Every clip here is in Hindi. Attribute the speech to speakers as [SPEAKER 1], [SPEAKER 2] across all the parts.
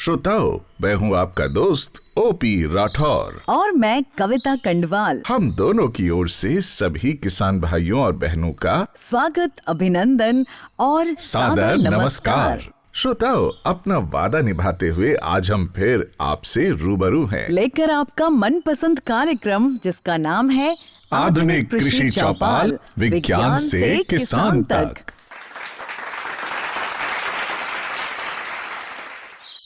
[SPEAKER 1] श्रोताओं, मैं हूँ आपका दोस्त ओपी राठौर
[SPEAKER 2] और मैं कविता कंडवाल।
[SPEAKER 1] हम दोनों की ओर से सभी किसान भाइयों और बहनों का
[SPEAKER 2] स्वागत, अभिनंदन और
[SPEAKER 1] सादर नमस्कार। श्रोताओं, अपना वादा निभाते हुए आज हम फिर आपसे रूबरू हैं,
[SPEAKER 2] लेकर आपका मनपसंद कार्यक्रम जिसका नाम है
[SPEAKER 1] आधुनिक कृषि चौपाल, विज्ञान से किसान तक।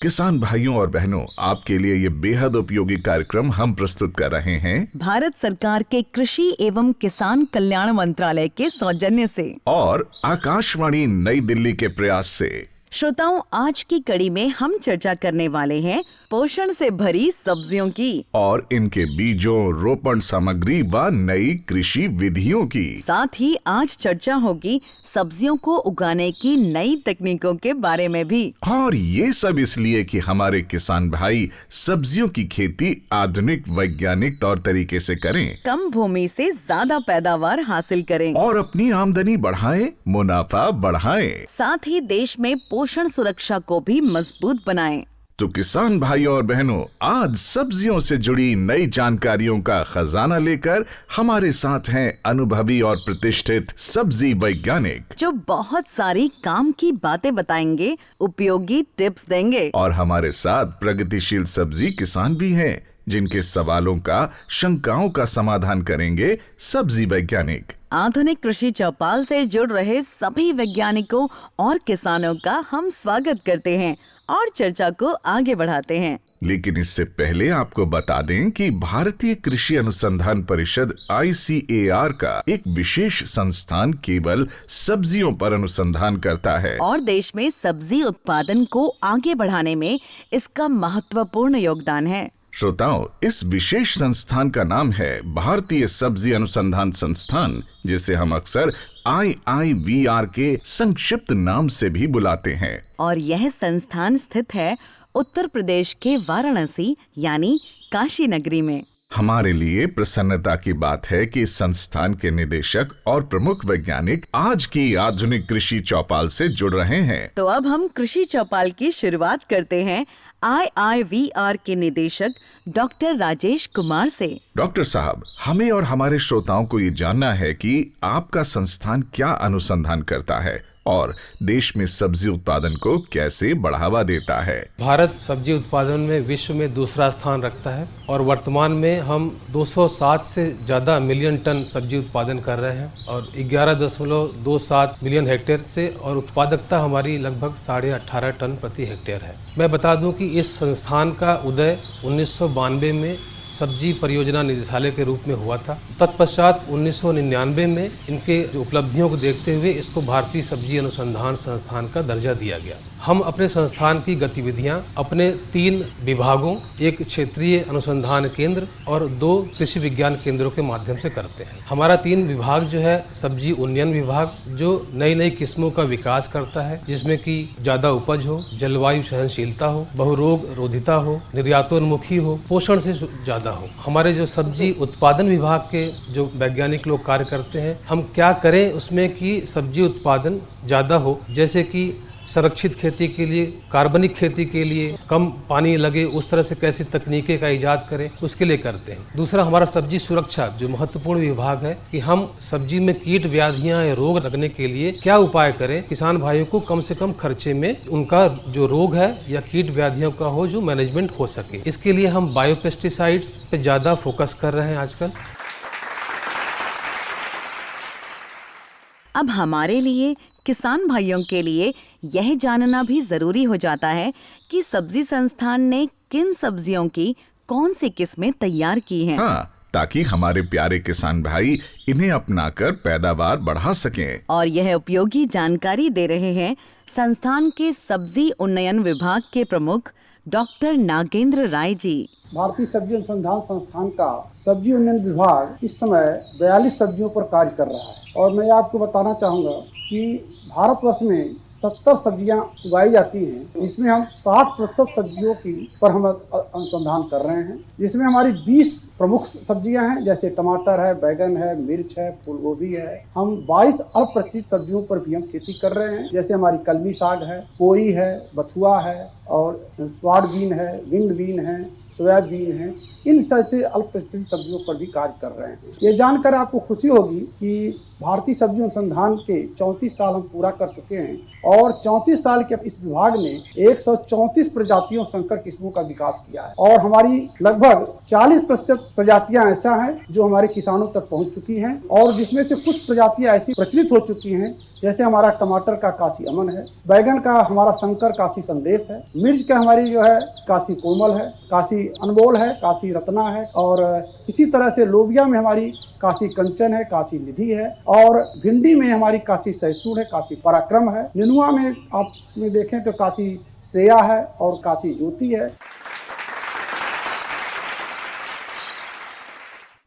[SPEAKER 1] किसान भाइयों और बहनों, आपके लिए ये बेहद उपयोगी कार्यक्रम हम प्रस्तुत कर रहे हैं
[SPEAKER 2] भारत सरकार के कृषि एवं किसान कल्याण मंत्रालय के सौजन्य से
[SPEAKER 1] और आकाशवाणी नई दिल्ली के प्रयास से।
[SPEAKER 2] श्रोताओं, आज की कड़ी में हम चर्चा करने वाले हैं पोषण से भरी सब्जियों की
[SPEAKER 1] और इनके बीजों, रोपण सामग्री व नई कृषि विधियों की।
[SPEAKER 2] साथ ही आज चर्चा होगी सब्जियों को उगाने की नई तकनीकों के बारे में भी।
[SPEAKER 1] और ये सब इसलिए कि हमारे किसान भाई सब्जियों की खेती आधुनिक वैज्ञानिक तौर तरीके से करें,
[SPEAKER 2] कम भूमि से ज्यादा पैदावार हासिल करें
[SPEAKER 1] और अपनी आमदनी बढ़ाएं, मुनाफा बढ़ाएं।
[SPEAKER 2] साथ ही देश में पोषण सुरक्षा को भी मजबूत बनाएं।
[SPEAKER 1] तो किसान भाइयों और बहनों, आज सब्जियों से जुड़ी नई जानकारियों का खजाना लेकर हमारे साथ हैं अनुभवी और प्रतिष्ठित सब्जी वैज्ञानिक,
[SPEAKER 2] जो बहुत सारी काम की बातें बताएंगे, उपयोगी टिप्स देंगे।
[SPEAKER 1] और हमारे साथ प्रगतिशील सब्जी किसान भी हैं, जिनके सवालों का, शंकाओं का समाधान करेंगे सब्जी वैज्ञानिक।
[SPEAKER 2] आधुनिक कृषि चौपाल से जुड़ रहे सभी वैज्ञानिकों और किसानों का हम स्वागत करते हैं और चर्चा को आगे बढ़ाते हैं।
[SPEAKER 1] लेकिन इससे पहले आपको बता दें कि भारतीय कृषि अनुसंधान परिषद ICAR का एक विशेष संस्थान केवल सब्जियों पर अनुसंधान करता है
[SPEAKER 2] और देश में सब्जी उत्पादन को आगे बढ़ाने में इसका महत्वपूर्ण योगदान है।
[SPEAKER 1] श्रोताओं, इस विशेष संस्थान का नाम है भारतीय सब्जी अनुसंधान संस्थान, जिसे हम अक्सर IIVR के संक्षिप्त नाम से भी बुलाते हैं।
[SPEAKER 2] और यह संस्थान स्थित है उत्तर प्रदेश के वाराणसी यानी काशी नगरी में।
[SPEAKER 1] हमारे लिए प्रसन्नता की बात है कि इस संस्थान के निदेशक और प्रमुख वैज्ञानिक आज की आधुनिक कृषि चौपाल से जुड़ रहे हैं।
[SPEAKER 2] तो अब हम कृषि चौपाल की शुरुआत करते हैं IIVR के निदेशक डॉक्टर राजेश कुमार से।
[SPEAKER 1] डॉक्टर साहब, हमें और हमारे श्रोताओं को ये जानना है कि आपका संस्थान क्या अनुसंधान करता है और देश में सब्जी उत्पादन को कैसे बढ़ावा देता है।
[SPEAKER 3] भारत सब्जी उत्पादन में विश्व में दूसरा स्थान रखता है और वर्तमान में हम 207 से ज़्यादा मिलियन टन सब्जी उत्पादन कर रहे हैं और 11.27 मिलियन हेक्टेयर से, और उत्पादकता हमारी लगभग 18.5 टन प्रति हेक्टेयर है। मैं बता दूं कि इस संस्थान का उदय 1992 में सब्जी परियोजना निदेशालय के रूप में हुआ था। तत्पश्चात 1999 में इनके उपलब्धियों को देखते हुए इसको भारतीय सब्जी अनुसंधान संस्थान का दर्जा दिया गया। हम अपने संस्थान की गतिविधियां अपने 3 विभागों, एक क्षेत्रीय अनुसंधान केंद्र और 2 कृषि विज्ञान केंद्रों के माध्यम से करते हैं। हमारा 3 विभाग जो है, सब्जी उन्नयन विभाग जो नई नई किस्मों का विकास करता है, जिसमें कि ज्यादा उपज हो, जलवायु सहनशीलता हो, बहुरोग रोधिता हो, निर्यातोन्मुखी हो, पोषण से ज्यादा हो। हमारे जो सब्जी उत्पादन विभाग के जो वैज्ञानिक लोग कार्य करते हैं, हम क्या करें उसमें कि सब्जी उत्पादन ज्यादा हो, जैसे कि संरक्षित खेती के लिए, कार्बनिक खेती के लिए, कम पानी लगे उस तरह से कैसी तकनीकें का इजाद करें, उसके लिए करते हैं। दूसरा, हमारा सब्जी सुरक्षा जो महत्वपूर्ण विभाग है कि हम सब्जी में कीट व्याधियां या रोग लगने के लिए क्या उपाय करें, किसान भाइयों को कम से कम खर्चे में उनका जो रोग है या कीट व्याधियों का हो जो मैनेजमेंट हो सके। इसके लिए हम बायोपेस्टिसाइड्स पे ज्यादा फोकस कर रहे हैं आजकल।
[SPEAKER 2] अब हमारे लिए, किसान भाइयों के लिए यह जानना भी जरूरी हो जाता है कि सब्जी संस्थान ने किन सब्जियों की कौन सी किस्में तैयार की हैं।
[SPEAKER 1] हाँ, ताकि हमारे प्यारे किसान भाई इन्हें अपनाकर पैदावार बढ़ा सकें।
[SPEAKER 2] और यह उपयोगी जानकारी दे रहे हैं संस्थान के सब्जी उन्नयन विभाग के प्रमुख डॉक्टर नागेंद्र राय जी।
[SPEAKER 4] भारतीय सब्जी अनुसंधान संस्थान का सब्जी उन्नयन विभाग इस समय 42 सब्जियों पर कार्य कर रहा है और मैं आपको बताना चाहूँगा कि भारतवर्ष में 70 सब्जियां उगाई जाती हैं, जिसमें हम 60% सब्जियों की पर हम अनुसंधान कर रहे हैं, जिसमें हमारी 20 प्रमुख सब्जियां हैं, जैसे टमाटर है, बैंगन है, मिर्च है, फूल गोभी है। हम 22 अल्प प्रतिष्ठित सब्जियों पर भी हम खेती कर रहे हैं, जैसे हमारी कलमी साग है, पोई है, बथुआ है और स्वाड बीन है, विंड बीन है, सोयाबीन है। इन से अल्प प्रतिष्ठित सब्जियों पर भी कार्य कर रहे हैं। ये जानकर आपको खुशी होगी कि भारतीय सब्जी अनुसंधान के 34 साल हम पूरा कर चुके हैं और 34 साल के इस विभाग ने 134 प्रजातियों संकर किस्मों का विकास किया है और हमारी लगभग 40% प्रजातियां ऐसा हैं जो हमारे किसानों तक पहुंच चुकी हैं और जिसमें से कुछ प्रजातियां ऐसी प्रचलित हो चुकी हैं, जैसे हमारा टमाटर का काशी अमन है, बैगन का हमारा शंकर काशी संदेश है, मिर्च का हमारी जो है काशी कोमल है, काशी अनमोल है, काशी रत्ना है और इसी तरह से लोबिया में हमारी काशी कंचन है, काशी निधि है और भिंडी में हमारी काशी सैसूर है, काशी पराक्रम है। नेनुआ में आप में देखें तो काशी श्रेया है और काशी ज्योति है।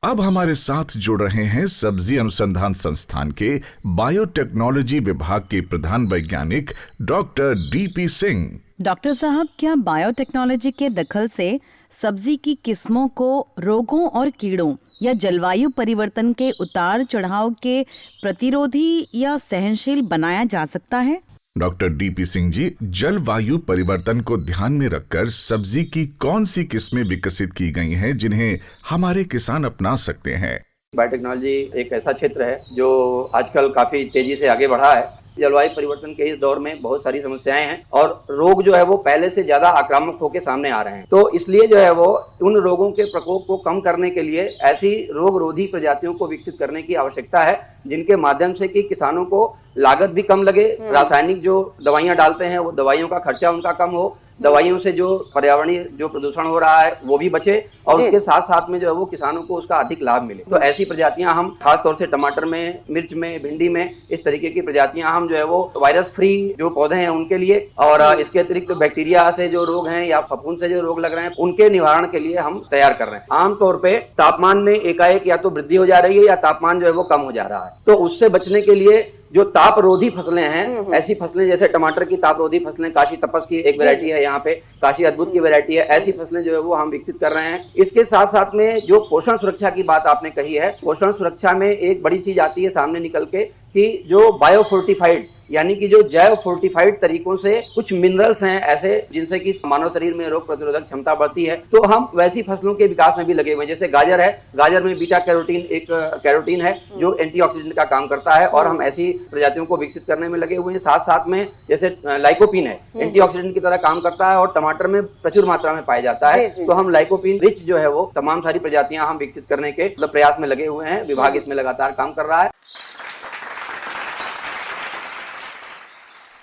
[SPEAKER 1] अब हमारे साथ जुड़ रहे हैं सब्जी अनुसंधान संस्थान के बायोटेक्नोलॉजी विभाग के प्रधान वैज्ञानिक डॉक्टर डीपी सिंह।
[SPEAKER 2] डॉक्टर साहब, क्या बायोटेक्नोलॉजी के दखल से सब्जी की किस्मों को रोगों और कीड़ों या जलवायु परिवर्तन के उतार चढ़ाव के प्रतिरोधी या सहनशील बनाया जा सकता है?
[SPEAKER 1] डॉक्टर डीपी सिंह जी, जलवायु परिवर्तन को ध्यान में रखकर सब्जी की कौन सी किस्में विकसित की गई हैं जिन्हें हमारे किसान अपना सकते हैं?
[SPEAKER 5] बायोटेक्नोलॉजी एक ऐसा क्षेत्र है जो आजकल काफ़ी तेज़ी से आगे बढ़ा है। जलवायु परिवर्तन के इस दौर में बहुत सारी समस्याएं हैं और रोग जो है वो पहले से ज़्यादा आक्रामक होकर सामने आ रहे हैं। तो इसलिए जो है वो उन रोगों के प्रकोप को कम करने के लिए ऐसी रोग रोधी प्रजातियों को विकसित करने की आवश्यकता है जिनके माध्यम से कि किसानों को लागत भी कम लगे, रासायनिक जो दवाइयाँ डालते हैं वो दवाइयों का खर्चा उनका कम हो, दवाइयों से जो पर्यावरणीय जो प्रदूषण हो रहा है वो भी बचे और उसके साथ साथ में जो है वो किसानों को उसका अधिक लाभ मिले। तो ऐसी प्रजातियां हम खासतौर से टमाटर में, मिर्च में, भिंडी में इस तरीके की प्रजातियां हम जो है वो वायरस फ्री जो पौधे हैं उनके लिए और इसके अतिरिक्त बैक्टीरिया से जो रोग हैं या फफूंद से जो रोग लग रहे हैं उनके निवारण के लिए हम तैयार कर रहे हैं। आमतौर पर तापमान में एकाएक या तो वृद्धि हो जा रही है या तापमान जो है वो कम हो जा रहा है, तो उससे बचने के लिए जो तापरोधी फसलें हैं, ऐसी फसलें जैसे टमाटर की तापरोधी फसलें, काशी तपस की एक वैरायटी है, यहाँ पे काशी अद्भुत की वैरायटी है, ऐसी फसलें जो है वो हम विकसित कर रहे हैं। इसके साथ साथ में जो पोषण सुरक्षा की बात आपने कही है, पोषण सुरक्षा में एक बड़ी चीज आती है सामने निकल के कि जो बायोफोर्टिफाइड यानी कि जो जैव फोर्टिफाइड तरीकों से कुछ मिनरल्स हैं ऐसे जिनसे कि मानव शरीर में रोग प्रतिरोधक क्षमता बढ़ती है, तो हम वैसी फसलों के विकास में भी लगे हुए हैं। जैसे गाजर है, गाजर में बीटा कैरोटीन एक कैरोटीन है जो एंटीऑक्सीडेंट का काम करता है और हम ऐसी प्रजातियों को विकसित करने में लगे हुए हैं। साथ साथ में जैसे लाइकोपिन है, एंटीऑक्सीडेंट की तरह काम करता है और टमाटर में प्रचुर मात्रा में पाया जाता है, तो हम लाइकोपिन रिच जो है वो तमाम सारी प्रजातियां हम विकसित करने के प्रयास में लगे हुए हैं। विभाग इसमें लगातार काम कर रहा है।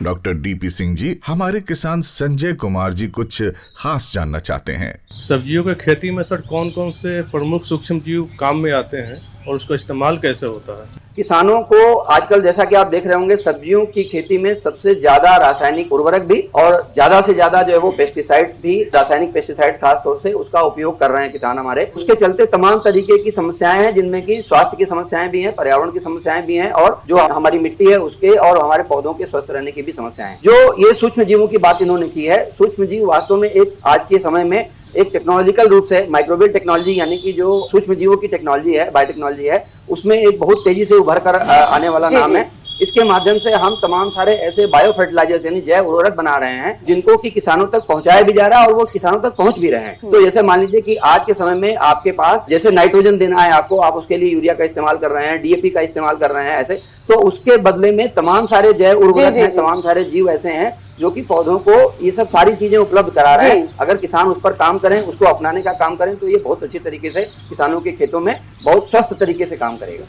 [SPEAKER 1] डॉक्टर डीपी सिंह जी, हमारे किसान संजय कुमार जी कुछ खास जानना चाहते हैं।
[SPEAKER 6] सब्जियों की खेती में सर कौन कौन से प्रमुख सूक्ष्म जीव काम में आते हैं और उसका इस्तेमाल कैसे होता है?
[SPEAKER 5] किसानों को आजकल जैसा कि आप देख रहे होंगे सब्जियों की खेती में सबसे ज्यादा रासायनिक उर्वरक भी और ज्यादा से ज्यादा जो है वो पेस्टिसाइड्स भी, रासायनिक पेस्टिसाइड्स खास तौर से उसका उपयोग कर रहे हैं किसान हमारे। उसके चलते तमाम तरीके की समस्याएं हैं जिनमें कि स्वास्थ्य की समस्याएं भी हैं, पर्यावरण की समस्याएं भी हैं और जो हमारी मिट्टी है उसके और हमारे पौधों के स्वस्थ रहने की भी समस्याएं हैं। जो ये सूक्ष्म जीवों की बात इन्होंने की है, सूक्ष्म जीव वास्तव में एक आज के समय में एक टेक्नोलॉजिकल रूप से माइक्रोबियल टेक्नोलॉजी यानी कि जो सूक्ष्म जीवों की टेक्नोलॉजी है, बायोटेक्नोलॉजी है, उसमें एक बहुत तेजी से उभर कर आने वाला नाम है। इसके माध्यम से हम तमाम सारे ऐसे बायो फर्टिलाइजर्स यानी जैव उर्वरक बना रहे हैं जिनको कि किसानों तक पहुंचाया भी जा रहा है और वो किसानों तक पहुंच भी रहे हैं। तो जैसे मान लीजिए कि आज के समय में आपके पास जैसे नाइट्रोजन देना है आपको, आप उसके लिए यूरिया का इस्तेमाल कर रहे हैं, डीएपी का इस्तेमाल कर रहे हैं ऐसे, तो उसके बदले में तमाम सारे जैव उर्वरक हैं, तमाम सारे जीव ऐसे हैं जो कि पौधों को ये सब सारी चीजें उपलब्ध करा रहे हैं। अगर किसान उस पर काम करें, उसको अपनाने का काम करें, तो ये बहुत अच्छी तरीके से किसानों के खेतों में बहुत स्वस्थ तरीके से काम करेगा।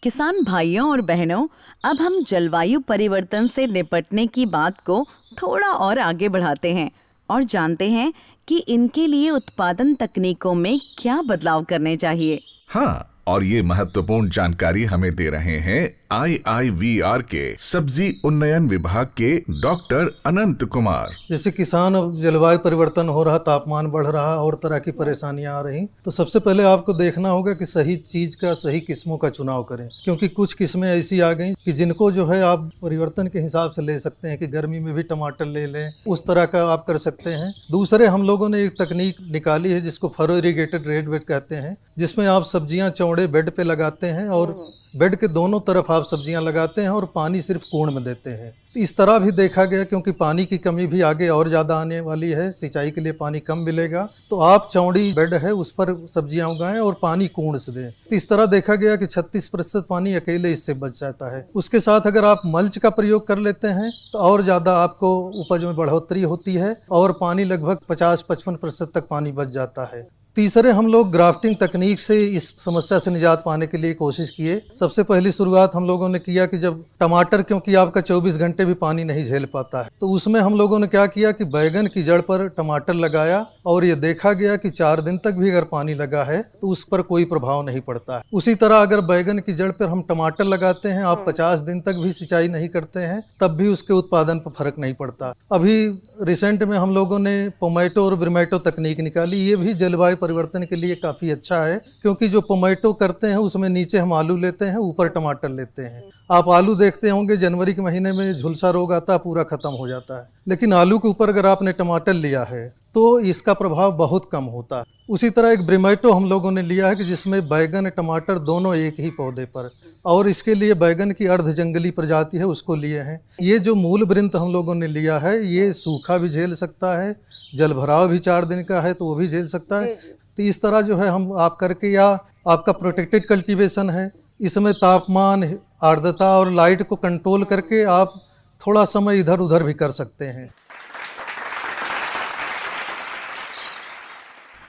[SPEAKER 2] किसान भाइयों और बहनों, अब हम जलवायु परिवर्तन से निपटने की बात को थोड़ा और आगे बढ़ाते हैं और जानते हैं कि इनके लिए उत्पादन तकनीकों में क्या बदलाव करने चाहिए।
[SPEAKER 1] हाँ, और ये महत्वपूर्ण जानकारी हमें दे रहे हैं IIVR के सब्जी उन्नयन विभाग के डॉक्टर अनंत कुमार।
[SPEAKER 7] जैसे किसान, अब जलवायु परिवर्तन हो रहा, तापमान बढ़ रहा और तरह की परेशानियां आ रही, तो सबसे पहले आपको देखना होगा कि सही चीज का, सही किस्मों का चुनाव करें, क्योंकि कुछ किस्में ऐसी आ गई कि जिनको जो है आप परिवर्तन के हिसाब से ले सकते हैं कि गर्मी में भी टमाटर ले लें, उस तरह का आप कर सकते हैं। दूसरे हम लोगों ने एक तकनीक निकाली है जिसको फरो इरिगेटेड रेड बेड कहते हैं, जिसमें आप सब्जियां चौड़े बेड पे लगाते हैं और बेड के दोनों तरफ आप सब्जियां लगाते हैं और पानी सिर्फ कोण में देते हैं। तो इस तरह भी देखा गया, क्योंकि पानी की कमी भी आगे और ज़्यादा आने वाली है, सिंचाई के लिए पानी कम मिलेगा, तो आप चौड़ी बेड है उस पर सब्जियां उगाएं और पानी कोण से दें। तो इस तरह देखा गया कि 36% पानी अकेले इससे बच जाता है। उसके साथ अगर आप मल्च का प्रयोग कर लेते हैं तो और ज़्यादा आपको उपज में बढ़ोतरी होती है और पानी लगभग 50-55% तक पानी बच जाता है। तीसरे हम लोग ग्राफ्टिंग तकनीक से इस समस्या से निजात पाने के लिए कोशिश किए। सबसे पहली शुरुआत हम लोगों ने किया कि जब टमाटर, क्योंकि आपका 24 घंटे भी पानी नहीं झेल पाता है, तो उसमें हम लोगों ने क्या किया कि बैगन की जड़ पर टमाटर लगाया और ये देखा गया कि 4 दिन तक भी अगर पानी लगा है तो उस पर कोई प्रभाव नहीं पड़ता है। उसी तरह अगर बैगन की जड़ पर हम टमाटर लगाते हैं, आप 50 दिन तक भी सिंचाई नहीं करते हैं, तब भी उसके उत्पादन पर फर्क नहीं पड़ता। अभी रिसेंट में हम लोगों ने पोमैटो और ब्रिमैटो तकनीक निकाली। ये भी जलवायु परिवर्तन के लिए काफ़ी अच्छा है, क्योंकि जो पोमैटो करते हैं उसमें नीचे हम आलू लेते हैं, ऊपर टमाटर लेते हैं। आप आलू देखते होंगे जनवरी के महीने में झुलसा रोग आता है, पूरा खत्म हो जाता है, लेकिन आलू के ऊपर अगर आपने टमाटर लिया है तो इसका प्रभाव बहुत कम होता है। उसी तरह एक ब्रिमैटो हम लोगों ने लिया है कि जिसमें बैगन टमाटर दोनों एक ही पौधे पर, और इसके लिए बैगन की अर्ध जंगली प्रजाति है उसको लिए हैं। ये जो मूल वृंत हम लोगों ने लिया है ये सूखा भी झेल सकता है, जल भराव भी 4 दिन का है तो वो भी झेल सकता है। तो इस तरह जो है हम आप करके, या आपका प्रोटेक्टेड कल्टीवेशन है, इसमें तापमान, आर्द्रता और लाइट को कंट्रोल करके आप थोड़ा समय इधर उधर भी कर सकते हैं।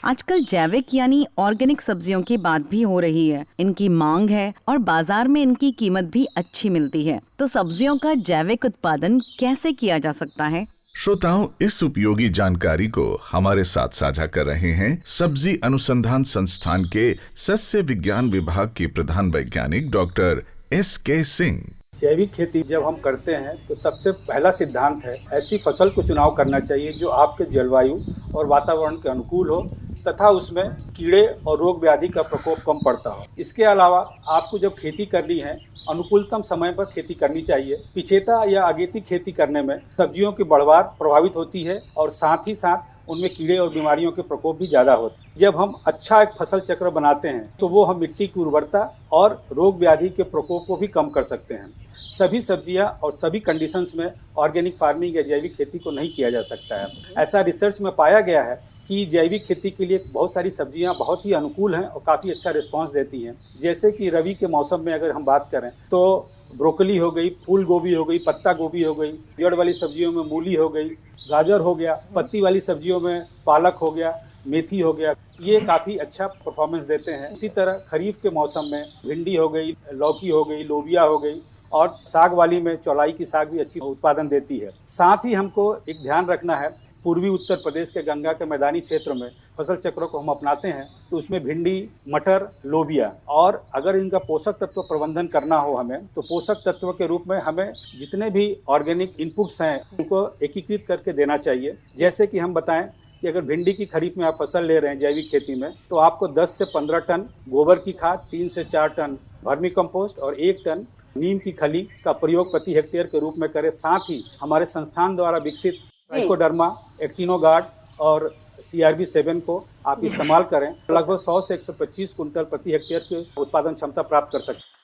[SPEAKER 2] आजकल जैविक यानी ऑर्गेनिक सब्जियों की बात भी हो रही है। इनकी मांग है और बाजार में इनकी कीमत भी अच्छी मिलती है। तो सब्जियों का जैविक उत्पादन कैसे किया जा सकता है?
[SPEAKER 1] श्रोताओं, इस उपयोगी जानकारी को हमारे साथ साझा कर रहे हैं सब्जी अनुसंधान संस्थान के सस्य विज्ञान विभाग के प्रधान वैज्ञानिक डॉक्टर SK सिंह।
[SPEAKER 8] जैविक खेती जब हम करते हैं तो सबसे पहला सिद्धांत है ऐसी फसल को चुनाव करना चाहिए जो आपके जलवायु और वातावरण के अनुकूल हो तथा उसमें कीड़े और रोग व्याधि का प्रकोप कम पड़ता हो। इसके अलावा आपको जब खेती करनी है अनुकूलतम समय पर खेती करनी चाहिए। पिछेता या अगेती खेती करने में सब्जियों की बढ़वार प्रभावित होती है और साथ ही साथ उनमें कीड़े और बीमारियों के प्रकोप भी ज़्यादा होते हैं। जब हम अच्छा एक फसल चक्र बनाते हैं तो वो हम मिट्टी की उर्वरता और रोग व्याधि के प्रकोप को भी कम कर सकते हैं। सभी सब्जियां और सभी कंडीशंस में ऑर्गेनिक फार्मिंग या जैविक खेती को नहीं किया जा सकता है। ऐसा रिसर्च में पाया गया है कि जैविक खेती के लिए बहुत सारी सब्जियां बहुत ही अनुकूल हैं और काफ़ी अच्छा रिस्पांस देती हैं। जैसे कि रबी के मौसम में अगर हम बात करें तो ब्रोकली हो गई, फूल गोभी हो गई, पत्ता गोभी हो गई, पेड़ वाली सब्जियों में मूली हो गई, गाजर हो गया, पत्ती वाली सब्जियों में पालक हो गया, मेथी हो गया, ये काफ़ी अच्छा परफॉर्मेंस देते हैं। इसी तरह खरीफ के मौसम में भिंडी हो गई, लौकी हो गई, लोबिया हो गई, और साग वाली में चौलाई की साग भी अच्छी उत्पादन देती है। साथ ही हमको एक ध्यान रखना है, पूर्वी उत्तर प्रदेश के गंगा के मैदानी क्षेत्र में फसल चक्रों को हम अपनाते हैं तो उसमें भिंडी, मटर, लोबिया, और अगर इनका पोषक तत्व प्रबंधन करना हो हमें तो पोषक तत्व के रूप में हमें जितने भी ऑर्गेनिक इनपुट्स हैं उनको एकीकृत करके देना चाहिए। जैसे कि हम बताएं कि अगर भिंडी की खरीफ में आप फसल ले रहे हैं जैविक खेती में तो आपको 10 से 15 टन गोबर की खाद, 3 से 4 टन वर्मी कंपोस्ट और 1 टन नीम की खली का प्रयोग प्रति हेक्टेयर के रूप में करें। साथ ही हमारे संस्थान द्वारा विकसित ट्राइकोडर्मा, एक्टिनोगार्ड और CRB7 को आप इस्तेमाल करें। लगभग 100 से 125 कुंटल प्रति हेक्टेयर की उत्पादन क्षमता प्राप्त कर सकते हैं।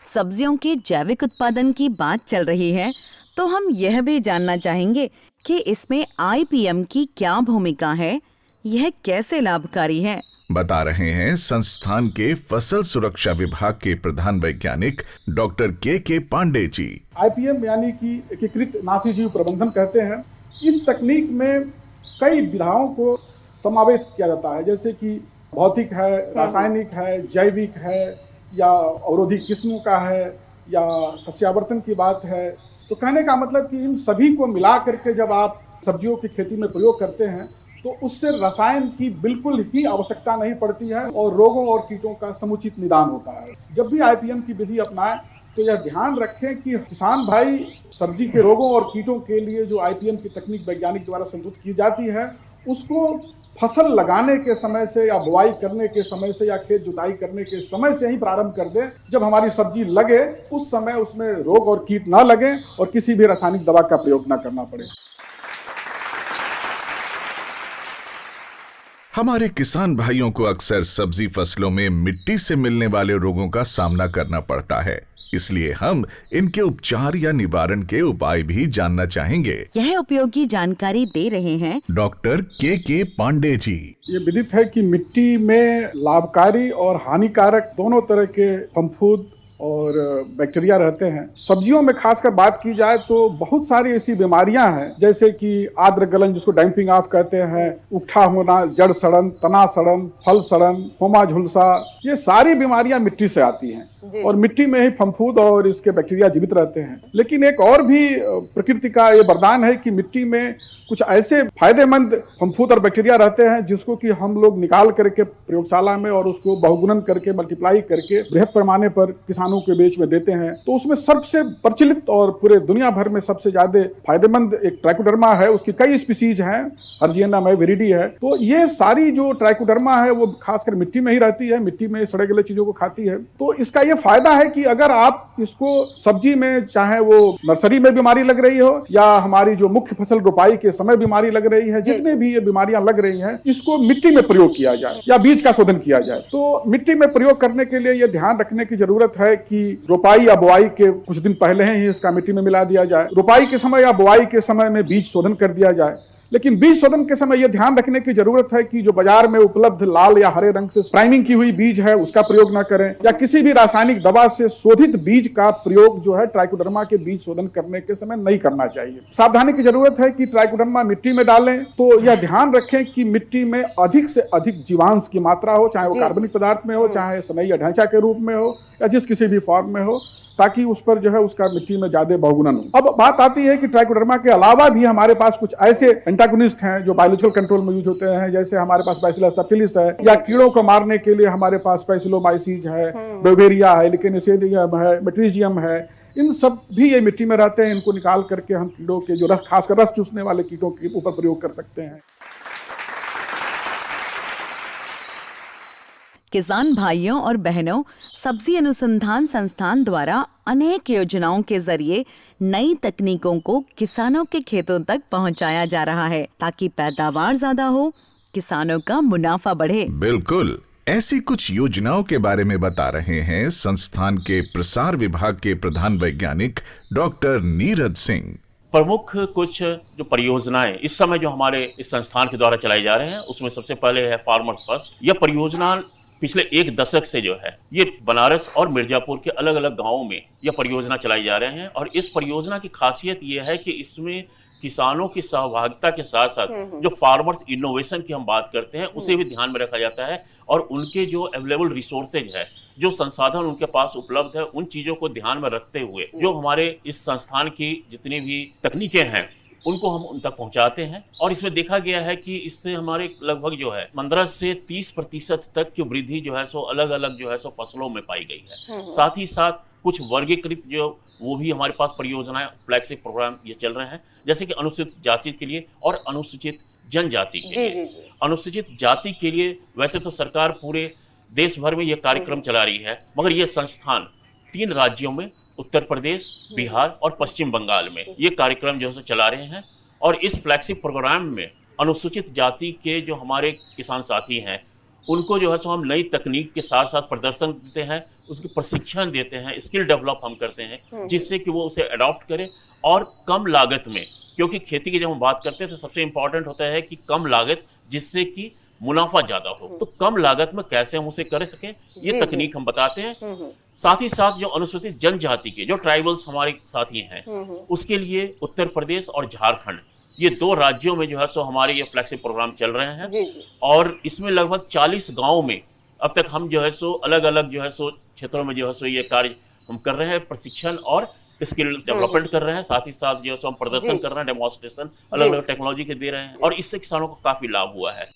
[SPEAKER 2] सब्जियों के जैविक उत्पादन की बात चल रही है तो हम यह भी जानना चाहेंगे कि इसमें IPM की क्या भूमिका है, यह कैसे लाभकारी है।
[SPEAKER 1] बता रहे हैं संस्थान के फसल सुरक्षा विभाग के प्रधान वैज्ञानिक doctor KK Pandey ji.
[SPEAKER 4] IPM यानी कि एकीकृत नाशी जीव प्रबंधन कहते हैं। इस तकनीक में कई विधाओं को समावेश किया जाता है, जैसे कि भौतिक है, रासायनिक है, जैविक है, या अवरोधी किस्मों का है, या सस्यावर्तन की बात है। तो कहने का मतलब कि इन सभी को मिला करके जब आप सब्जियों की खेती में प्रयोग करते हैं तो उससे रसायन की बिल्कुल ही आवश्यकता नहीं पड़ती है और रोगों और कीटों का समुचित निदान होता है। जब भी आईपीएम की विधि अपनाएं तो यह ध्यान रखें कि किसान भाई सब्जी के रोगों और कीटों के लिए जो आईपीएम की तकनीक वैज्ञानिक द्वारा संतुलित की जाती है उसको फसल लगाने के समय से या बुआई करने के समय से या खेत जुताई करने के समय से ही प्रारंभ कर दें। जब हमारी सब्जी लगे उस समय उसमें रोग और कीट ना लगे और किसी भी रासायनिक दवा का प्रयोग ना करना पड़े।
[SPEAKER 1] हमारे किसान भाइयों को अक्सर सब्जी फसलों में मिट्टी से मिलने वाले रोगों का सामना करना पड़ता है, इसलिए हम इनके उपचार या निवारण के उपाय भी जानना चाहेंगे।
[SPEAKER 2] यह उपयोगी जानकारी दे रहे हैं
[SPEAKER 1] डॉक्टर के पांडे जी।
[SPEAKER 4] ये विदित है कि मिट्टी में लाभकारी और हानिकारक दोनों तरह के फफूंद और बैक्टीरिया रहते हैं। सब्जियों में खासकर बात की जाए तो बहुत सारी ऐसी बीमारियां हैं जैसे कि आर्द्र गलन जिसको डैम्पिंग ऑफ कहते हैं, उठा होना, जड़ सड़न, तना सड़न, फल सड़न, होमा झुलसा, ये सारी बीमारियां मिट्टी से आती हैं और मिट्टी में ही फफूंद और इसके बैक्टीरिया जीवित रहते हैं। लेकिन एक और भी प्रकृति का ये वरदान है कि मिट्टी में कुछ ऐसे फायदेमंद फफूंद और बैक्टीरिया रहते हैं जिसको कि हम लोग निकाल करके प्रयोगशाला में और उसको बहुगुणन करके मल्टीप्लाई करके बृहद पैमाने पर किसानों के बीच में देते हैं। तो उसमें सबसे प्रचलित और पूरे दुनिया भर में सबसे ज्यादा फायदेमंद एक ट्राइकोडर्मा है, उसकी कई स्पीसीज हैं, हर्जियनम है, विरिडी है। तो ये सारी जो ट्राइकोडर्मा है वो खासकर मिट्टी में ही रहती है, मिट्टी में सड़े गले चीजों को खाती है। तो इसका ये फायदा है कि अगर आप इसको सब्जी में, चाहे वो नर्सरी में बीमारी लग रही हो या हमारी जो मुख्य फसल रोपाई के समय बीमारी लग रही है, जितने भी ये बीमारियां लग रही हैं, इसको मिट्टी में प्रयोग किया जाए या बीज का शोधन किया जाए। तो मिट्टी में प्रयोग करने के लिए ये ध्यान रखने की जरूरत है कि रोपाई या बुआई के कुछ दिन पहले ही इसका मिट्टी में मिला दिया जाए। रोपाई के समय या बुआई के समय में बीज शोधन कर दिया जाए। लेकिन बीज शोधन के समय यह ध्यान रखने की जरूरत है कि जो बाजार में उपलब्ध लाल या हरे रंग से प्राइमिंग की हुई बीज है उसका प्रयोग न करें या किसी भी रासायनिक दवा से शोधित बीज का प्रयोग जो है ट्राइकोडर्मा के बीज शोधन करने के समय नहीं करना चाहिए। सावधानी की जरूरत है कि ट्राइकोडर्मा मिट्टी में डालें तो यह ध्यान रखें कि मिट्टी में अधिक से अधिक जीवांश की मात्रा हो, चाहे वो कार्बनिक पदार्थ में हो, चाहे सनई या ढांचा के रूप में हो या जिस किसी भी फॉर्म में हो, ताकि उस पर जो है उसका मिट्टी में ज्यादा बहुगुणन हो। अब बात आती है कि ट्राइकोडर्मा के अलावा भी हमारे पास कुछ ऐसे एंटागोनिस्ट हैं जो बायोलॉजिकल कंट्रोल में यूज होते हैं, जैसे हमारे पास बैसिलस सबटिलिस है या कीड़ों को मारने के लिए हमारे पास बैसिलोमाइसीज है, बेवेरिया है, लिकेनिसियम है, मेट्रीजियम है। इन सब भी ये मिट्टी में रहते हैं। इनको निकाल करके हम कीड़ों के जो खासकर रस चूसने वाले कीटों के ऊपर प्रयोग कर सकते हैं।
[SPEAKER 2] किसान भाइयों और बहनों, सब्जी अनुसंधान संस्थान द्वारा अनेक योजनाओं के जरिए नई तकनीकों को किसानों के खेतों तक पहुंचाया जा रहा है ताकि पैदावार ज्यादा हो, किसानों का मुनाफा बढ़े।
[SPEAKER 1] बिल्कुल, ऐसी कुछ योजनाओं के बारे में बता रहे हैं संस्थान के प्रसार विभाग के प्रधान वैज्ञानिक डॉक्टर नीरज सिंह।
[SPEAKER 9] प्रमुख कुछ जो परियोजनाएं इस समय जो हमारे इस संस्थान के द्वारा चलाई जा रहे हैं उसमें सबसे पहले है फार्मर्स फर्स्ट। यह परियोजना पिछले एक दशक से जो है ये बनारस और मिर्जापुर के अलग अलग गांवों में यह परियोजना चलाई जा रहे हैं और इस परियोजना की खासियत ये है कि इसमें किसानों की सहभागिता के साथ साथ जो फार्मर्स इनोवेशन की हम बात करते हैं उसे भी ध्यान में रखा जाता है और उनके जो अवेलेबल रिसोर्सेज है, जो संसाधन उनके पास उपलब्ध है, उन चीज़ों को ध्यान में रखते हुए जो हमारे इस संस्थान की जितनी भी तकनीकें हैं उनको हम उन तक पहुंचाते हैं। और इसमें देखा गया है कि इससे हमारे लगभग जो है 15 से 30% तक की वृद्धि जो है सो अलग अलग जो है सो फसलों में पाई गई है। साथ ही साथ कुछ वर्गीकृत जो वो भी हमारे पास परियोजनाएं, फ्लैगशिप प्रोग्राम ये चल रहे हैं, जैसे कि अनुसूचित जाति के लिए और अनुसूचित जनजाति के लिए। अनुसूचित जाति के लिए वैसे तो सरकार पूरे देश भर में ये कार्यक्रम चला रही है, मगर ये संस्थान 3 राज्यों में, उत्तर प्रदेश, बिहार और पश्चिम बंगाल में ये कार्यक्रम जो है चला रहे हैं। और इस फ्लैगशिप प्रोग्राम में अनुसूचित जाति के जो हमारे किसान साथी हैं उनको जो है सो हम नई तकनीक के साथ साथ प्रदर्शन देते हैं, उसके प्रशिक्षण देते हैं, स्किल डेवलप हम करते हैं जिससे कि वो उसे अडॉप्ट करें और कम लागत में, क्योंकि खेती की जब हम बात करते हैं तो सबसे इम्पॉर्टेंट होता है कि कम लागत जिससे कि मुनाफा ज्यादा हो। तो कम लागत में कैसे हम उसे कर सकें ये तकनीक हम बताते हैं। साथ ही साथ जो अनुसूचित जनजाति के जो ट्राइबल्स हमारे साथी हैं उसके लिए उत्तर प्रदेश और झारखंड, ये 2 राज्यों में जो है सो हमारे ये फ्लैगशिप प्रोग्राम चल रहे हैं। और इसमें लगभग 40 गाँव में अब तक हम जो है सो अलग अलग जो है सो क्षेत्रों में जो है सो ये कार्य हम कर रहे हैं प्रशिक्षण और स्किल डेवलपमेंट कर रहे हैं, साथ ही साथ जो हम प्रदर्शन कर रहे हैं, डेमोन्स्ट्रेशन अलग अलग टेक्नोलॉजी के दे रहे हैं, और इससे किसानों को काफी लाभ हुआ है।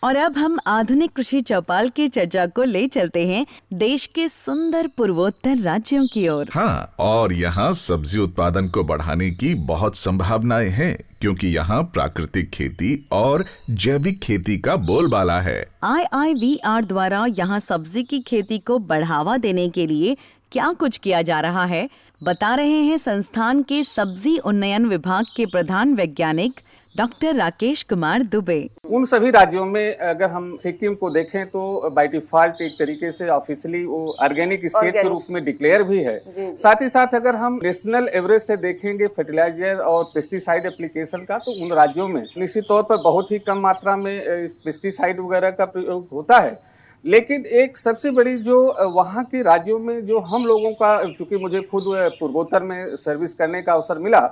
[SPEAKER 2] और अब हम आधुनिक कृषि चौपाल की चर्चा को ले चलते हैं देश के सुंदर पूर्वोत्तर राज्यों की ओर।
[SPEAKER 1] हाँ, और यहाँ सब्जी उत्पादन को बढ़ाने की बहुत संभावनाएं हैं, क्योंकि यहाँ प्राकृतिक खेती और जैविक खेती का बोलबाला है।
[SPEAKER 2] IIVR द्वारा यहाँ सब्जी की खेती को बढ़ावा देने के लिए क्या कुछ किया जा रहा है, बता रहे हैं संस्थान के सब्जी उन्नयन विभाग के प्रधान वैज्ञानिक डॉक्टर राकेश कुमार दुबे।
[SPEAKER 10] उन सभी राज्यों में अगर हम सिक्किम को देखें तो बाय डिफॉल्ट एक तरीके से ऑफिशियली वो ऑर्गेनिक स्टेट के रूप में डिक्लेयर भी है। साथ ही साथ अगर हम नेशनल एवरेज से देखेंगे फर्टिलाइजर और पेस्टिसाइड एप्लीकेशन का, तो उन राज्यों में निश्चित तौर पर बहुत ही कम मात्रा में पेस्टिसाइड वगैरह का प्रयोग होता है। लेकिन एक सबसे बड़ी जो वहाँ के राज्यों में जो हम लोगों का, चूँकि मुझे खुद पूर्वोत्तर में सर्विस करने का अवसर मिला,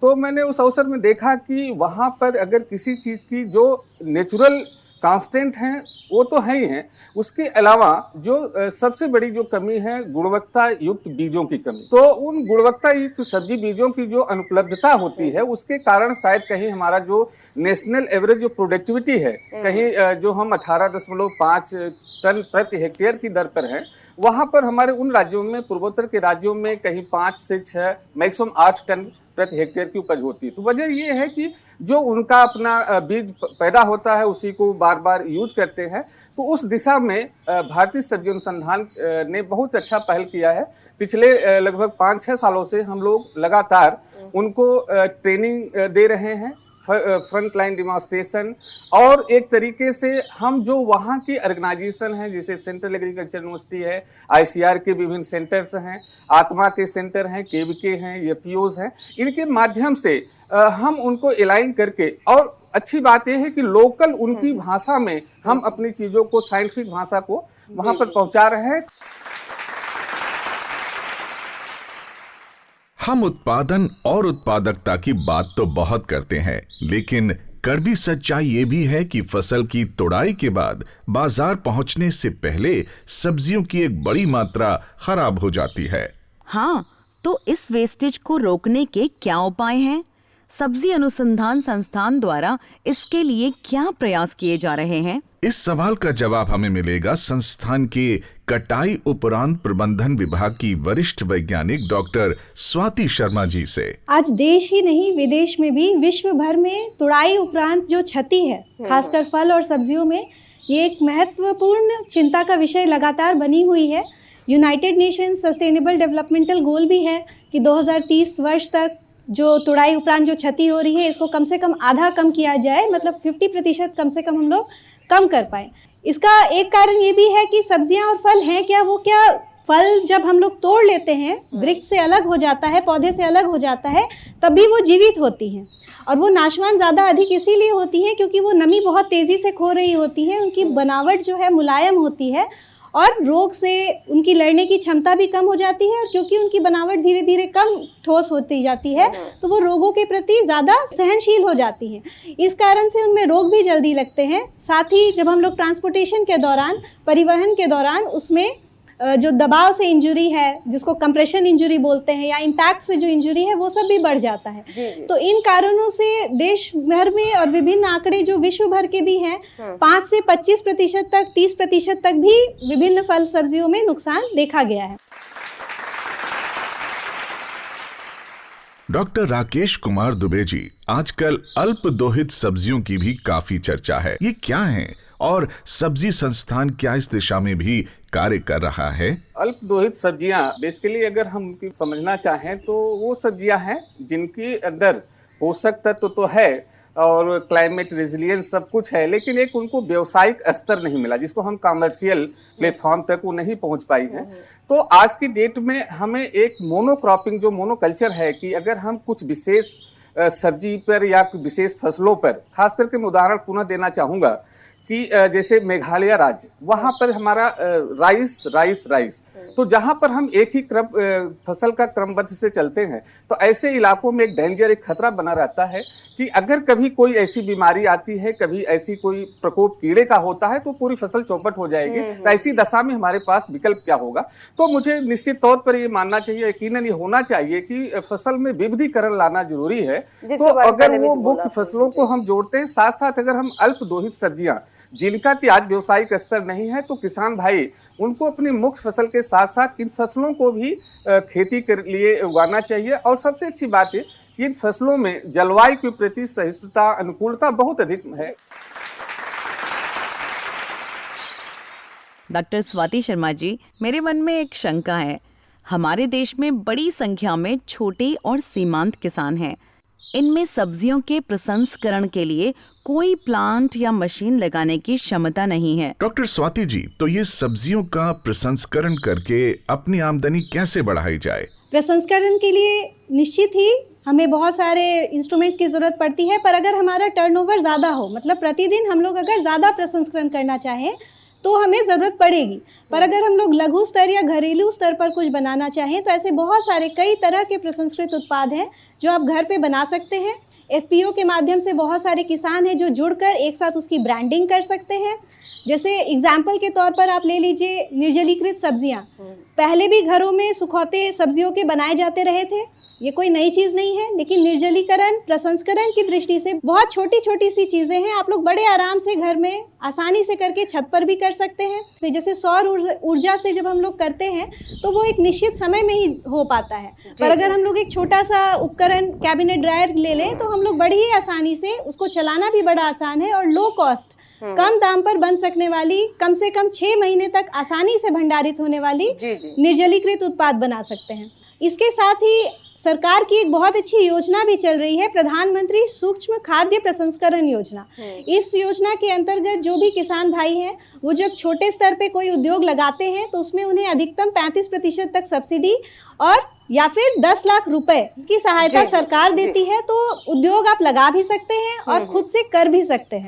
[SPEAKER 10] तो मैंने उस अवसर में देखा कि वहाँ पर अगर किसी चीज़ की जो नेचुरल कांस्टेंट हैं वो तो है ही हैं, उसके अलावा जो सबसे बड़ी जो कमी है गुणवत्ता युक्त बीजों की कमी। तो उन गुणवत्ता युक्त सब्जी बीजों की जो अनुपलब्धता होती है उसके कारण शायद कहीं हमारा जो नेशनल एवरेज जो प्रोडक्टिविटी है, कहीं जो हम 18.5 टन प्रति हेक्टेयर की दर पर हैं, वहाँ पर हमारे उन राज्यों में, पूर्वोत्तर के राज्यों में कहीं 5 से 6 मैक्सिमम 8 टन प्रति हेक्टेयर की उपज होती है। तो वजह ये है कि जो उनका अपना बीज पैदा होता है उसी को बार बार यूज करते हैं। तो उस दिशा में भारतीय सब्जी अनुसंधान ने बहुत अच्छा पहल किया है। पिछले लगभग 5-6 सालों से हम लोग लगातार उनको ट्रेनिंग दे रहे हैं, फ्रंट लाइन डिमॉन्स्ट्रेशन, और एक तरीके से हम जो वहाँ की ऑर्गेनाइजेशन हैं, जैसे सेंट्रल एग्रीकल्चर यूनिवर्सिटी है, ICR के विभिन्न सेंटर्स हैं, आत्मा के सेंटर हैं, केवीके हैं, FPOs हैं, इनके माध्यम से हम उनको अलाइन करके, और अच्छी बात यह है कि लोकल उनकी भाषा में हम अपनी चीज़ों को, साइंटिफिक भाषा को वहाँ पर पहुँचा रहे हैं।
[SPEAKER 1] हम उत्पादन और उत्पादकता की बात तो बहुत करते हैं, लेकिन कड़वी सच्चाई ये भी है कि फसल की तुड़ाई के बाद बाजार पहुंचने से पहले सब्जियों की एक बड़ी मात्रा खराब हो जाती है।
[SPEAKER 2] हाँ, तो इस वेस्टेज को रोकने के क्या उपाय हैं? सब्जी अनुसंधान संस्थान द्वारा इसके लिए क्या प्रयास किए जा रहे हैं?
[SPEAKER 1] इस सवाल का जवाब हमें मिलेगा संस्थान के कटाई उपरांत प्रबंधन विभाग की वरिष्ठ वैज्ञानिक डॉक्टर स्वाति शर्मा जी से।
[SPEAKER 11] आज देश ही नहीं विदेश में भी विश्व भर में तुड़ाई उपरांत जो क्षति है, खासकर फल और सब्जियों में, ये एक महत्वपूर्ण चिंता का विषय लगातार बनी हुई है। यूनाइटेड नेशन सस्टेनेबल डेवलपमेंटल गोल भी है कि 2030 वर्ष तक जो तुड़ाई उपरांत जो क्षति हो रही है इसको कम से कम आधा कम किया जाए, मतलब 50% कम से कम हम लोग कम कर पाए। इसका एक कारण ये भी है कि सब्जियां और फल हैं क्या, वो क्या फल जब हम लोग तोड़ लेते हैं, वृक्ष से अलग हो जाता है, पौधे से अलग हो जाता है, तभी वो जीवित होती हैं। और वो नाशवान ज़्यादा अधिक इसीलिए होती हैं क्योंकि वो नमी बहुत तेज़ी से खो रही होती है, उनकी बनावट जो है मुलायम होती है और रोग से उनकी लड़ने की क्षमता भी कम हो जाती है। और क्योंकि उनकी बनावट धीरे धीरे कम ठोस होती जाती है तो वो रोगों के प्रति ज़्यादा सहनशील हो जाती हैं। इस कारण से उनमें रोग भी जल्दी लगते हैं। साथ ही जब हम लोग ट्रांसपोर्टेशन के दौरान, परिवहन के दौरान, उसमें जो दबाव से इंजरी है, जिसको कंप्रेशन इंजरी बोलते हैं, या इम्पैक्ट से जो इंजरी है, वो सब भी बढ़ जाता है। तो इन कारणों से देश भर में, और विभिन्न आंकड़े जो विश्व भर के भी हैं, 5 से 25% तक, 30% तक भी विभिन्न फल सब्जियों में नुकसान देखा गया है।
[SPEAKER 1] डॉक्टर राकेश कुमार दुबे जी, आजकल अल्प दोहित सब्जियों की भी काफी चर्चा है। ये क्या है और सब्जी संस्थान क्या इस दिशा में भी कार्य कर रहा है?
[SPEAKER 10] अल्प दोहित सब्जियां बेसिकली अगर हम उनकी समझना चाहें तो वो सब्जियां हैं जिनके अंदर पोषक तत्व तो है और क्लाइमेट रेजिलियंस सब कुछ है, लेकिन एक उनको व्यावसायिक स्तर नहीं मिला, जिसको हम कमर्शियल प्लेटफॉर्म तक वो नहीं पहुंच पाई है। तो आज की डेट में हमें एक मोनोक्रॉपिंग जो मोनोकल्चर है कि अगर हम कुछ विशेष सब्जी पर या विशेष फसलों पर, खास करके मैं उदाहरण पुनः देना चाहूँगा कि जैसे मेघालय राज्य, वहाँ पर हमारा राइस, तो जहाँ पर हम एक ही फसल का क्रमबद्ध से चलते हैं, तो ऐसे इलाकों में एक डेंजर, एक खतरा बना रहता है कि अगर कभी कोई ऐसी बीमारी आती है, कभी ऐसी कोई प्रकोप कीड़े का होता है तो पूरी फसल चौपट हो जाएगी। तो ऐसी दशा में हमारे पास विकल्प क्या होगा? तो मुझे निश्चित तौर पर ये मानना चाहिए, यकीनन ये होना चाहिए कि फसल में विविधीकरण लाना जरूरी है। तो अगर वो मुख्य फसलों को हम जोड़ते हैं, साथ साथ अगर हम अल्प दोहित सब्जियां जिनका कि आज व्यवसायिक स्तर नहीं है, तो किसान भाई उनको अपनी मुख्य फसल के साथ साथ इन फसलों को भी खेती के लिए उगाना चाहिए। और सबसे अच्छी बात है कि इन फसलों में जलवायु के प्रति सहिष्णुता, अनुकूलता बहुत अधिक है।
[SPEAKER 2] डॉक्टर स्वाति शर्मा जी, मेरे मन में एक शंका है। हमारे देश में बड़ी संख्या में छोटे और सीमांत किसान हैं। इनमें सब्जियों के प्रसंस्करण के लिए कोई प्लांट या मशीन लगाने की क्षमता नहीं है।
[SPEAKER 1] डॉक्टर स्वाति जी, तो ये सब्जियों का प्रसंस्करण करके अपनी आमदनी कैसे बढ़ाई जाए?
[SPEAKER 11] प्रसंस्करण के लिए निश्चित ही हमें बहुत सारे इंस्ट्रूमेंट्स की ज़रूरत पड़ती है, पर अगर हमारा टर्नओवर ज़्यादा हो, मतलब प्रतिदिन हम लोग अगर ज़्यादा प्रसंस्करण करना चाहें तो हमें ज़रूरत पड़ेगी। पर अगर हम लोग लघु स्तर या घरेलू स्तर पर कुछ बनाना चाहें तो ऐसे बहुत सारे कई तरह के प्रसंस्कृत उत्पाद हैं जो आप घर पे बना सकते हैं। FPO के माध्यम से बहुत सारे किसान हैं जो जुड़कर एक साथ उसकी ब्रांडिंग कर सकते हैं। जैसे एग्जाम्पल के तौर पर आप ले लीजिए निर्जलीकृत सब्जियां। पहले भी घरों में सुखौते सब्जियों के बनाए जाते रहे थे, ये कोई नई चीज़ नहीं है, लेकिन निर्जलीकरण प्रसंस्करण की दृष्टि से बहुत छोटी छोटी सी चीज़ें हैं। आप लोग बड़े आराम से घर में आसानी से करके छत पर भी कर सकते हैं। जैसे सौर ऊर्जा से जब हम लोग करते हैं तो वो एक निश्चित समय में ही हो पाता है। पर अगर हम लोग एक छोटा सा उपकरण कैबिनेट ड्रायर ले लें तो हम लोग बड़ी ही आसानी से उसको चलाना भी बड़ा आसान है और लो कॉस्ट, कम दाम पर बन सकने वाली, कम से कम 6 महीने तक आसानी से भंडारित होने वाली निर्जलीकृत उत्पाद बना सकते हैं। इसके साथ ही सरकार की एक बहुत अच्छी योजना भी चल रही है, प्रधानमंत्री सूक्ष्म खाद्य प्रसंस्करण योजना। इस योजना के अंतर्गत जो भी किसान भाई हैं वो जब छोटे स्तर पे कोई उद्योग लगाते हैं तो उसमें उन्हें अधिकतम 35% तक सब्सिडी और या फिर 10 लाख रुपए की सहायता सरकार देती है। तो उद्योग आप लगा भी सकते हैं और खुद से कर भी सकते हैं।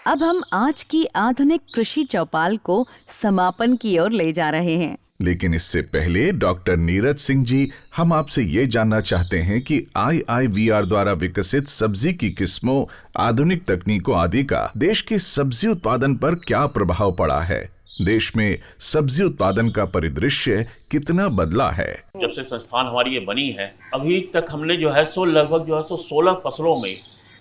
[SPEAKER 2] अब हम आज की आधुनिक कृषि चौपाल को समापन की ओर ले जा रहे हैं,
[SPEAKER 1] लेकिन इससे पहले डॉक्टर नीरज सिंह जी, हम आपसे ये जानना चाहते हैं कि IIVR द्वारा विकसित सब्जी की किस्मों, आधुनिक तकनीकों आदि का देश के सब्जी उत्पादन पर क्या प्रभाव पड़ा है? देश में सब्जी उत्पादन का परिदृश्य कितना बदला है?
[SPEAKER 9] जब से संस्थान हमारी ये बनी है, अभी तक हमने जो है लगभग 16 फसलों में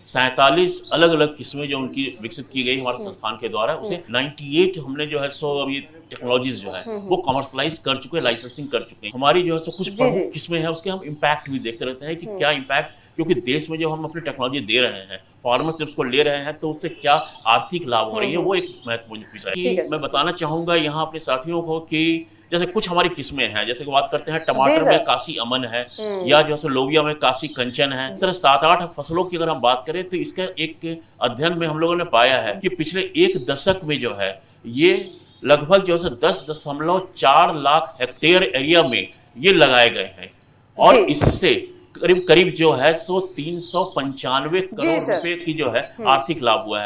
[SPEAKER 9] 47 अलग अलग किस्में जो उनकी विकसित की गई हमारे संस्थान के द्वारा, उसे 98 हमने जो है अभी टेक्नोलॉजीज जो है वो कमर्शलाइज कर चुके हैं, लाइसेंसिंग कर चुके हैं। हमारी जो है कुछ प्रमुख किस्में हैं, उसके हम इम्पैक्ट भी देखते रहते हैं कि क्या इम्पैक्ट, क्योंकि देश में जब हम अपनी टेक्नोलॉजी दे रहे हैं, फार्मर से उसको ले रहे हैं, तो उससे क्या आर्थिक लाभ हो रही है, वो एक महत्वपूर्ण विषय है। मैं बताना चाहूँगा यहाँ अपने साथियों को कि जैसे कुछ हमारी किस्में हैं, जैसे कि बात करते हैं टमाटर में काशी अमन है, या जो है लोबिया में काशी कंचन है। इस तरह 7-8 फसलों की अगर हम बात करें तो इसका एक अध्ययन में हम लोगों ने पाया है कि पिछले एक दशक में जो है ये लगभग जो है 10.4 लाख हेक्टेयर एरिया में ये लगाए गए हैं, और इससे करीब करीब जो है 395 करोड़ रुपए की जो है आर्थिक लाभ हुआ है।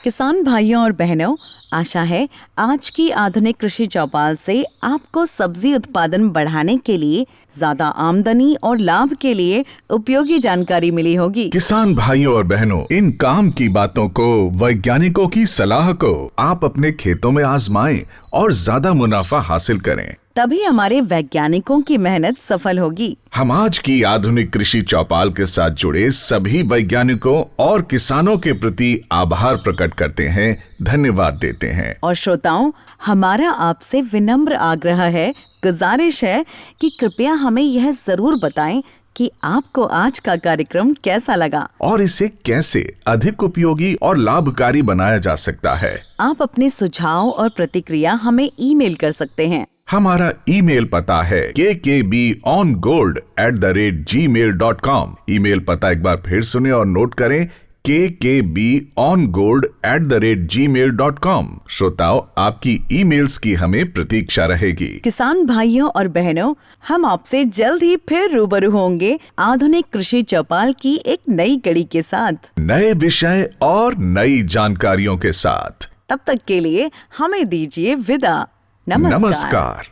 [SPEAKER 2] किसान भाइयों और बहनों, आशा है आज की आधुनिक कृषि चौपाल से आपको सब्जी उत्पादन बढ़ाने के लिए, ज्यादा आमदनी और लाभ के लिए उपयोगी जानकारी मिली होगी।
[SPEAKER 1] किसान भाइयों और बहनों, इन काम की बातों को, वैज्ञानिकों की सलाह को आप अपने खेतों में आजमाएं और ज्यादा मुनाफा हासिल करें,
[SPEAKER 2] तभी हमारे वैज्ञानिकों की मेहनत सफल होगी।
[SPEAKER 1] हम आज की आधुनिक कृषि चौपाल के साथ जुड़े सभी वैज्ञानिकों और किसानों के प्रति आभार प्रकट करते हैं, धन्यवाद देते हैं।
[SPEAKER 2] और श्रोताओं, हमारा आपसे विनम्र आग्रह है, गुजारिश है कि कृपया हमें यह जरूर बताएं कि आपको आज का कार्यक्रम कैसा लगा
[SPEAKER 1] और इसे कैसे अधिक उपयोगी और लाभकारी बनाया जा सकता है।
[SPEAKER 2] आप अपने सुझाव और प्रतिक्रिया हमें ईमेल कर सकते हैं।
[SPEAKER 1] हमारा ईमेल पता है kkbongold@gmail.com। ईमेल पता एक बार फिर सुने और नोट करें, kkbongold@gmail.com। श्रोताओं, आपकी ईमेल्स की हमें प्रतीक्षा रहेगी।
[SPEAKER 2] किसान भाइयों और बहनों, हम आपसे जल्द ही फिर रूबरू होंगे आधुनिक कृषि चौपाल की एक नई कड़ी के साथ,
[SPEAKER 1] नए विषय और नई जानकारियों के साथ।
[SPEAKER 2] तब तक के लिए हमें दीजिए विदा। नमस्कार।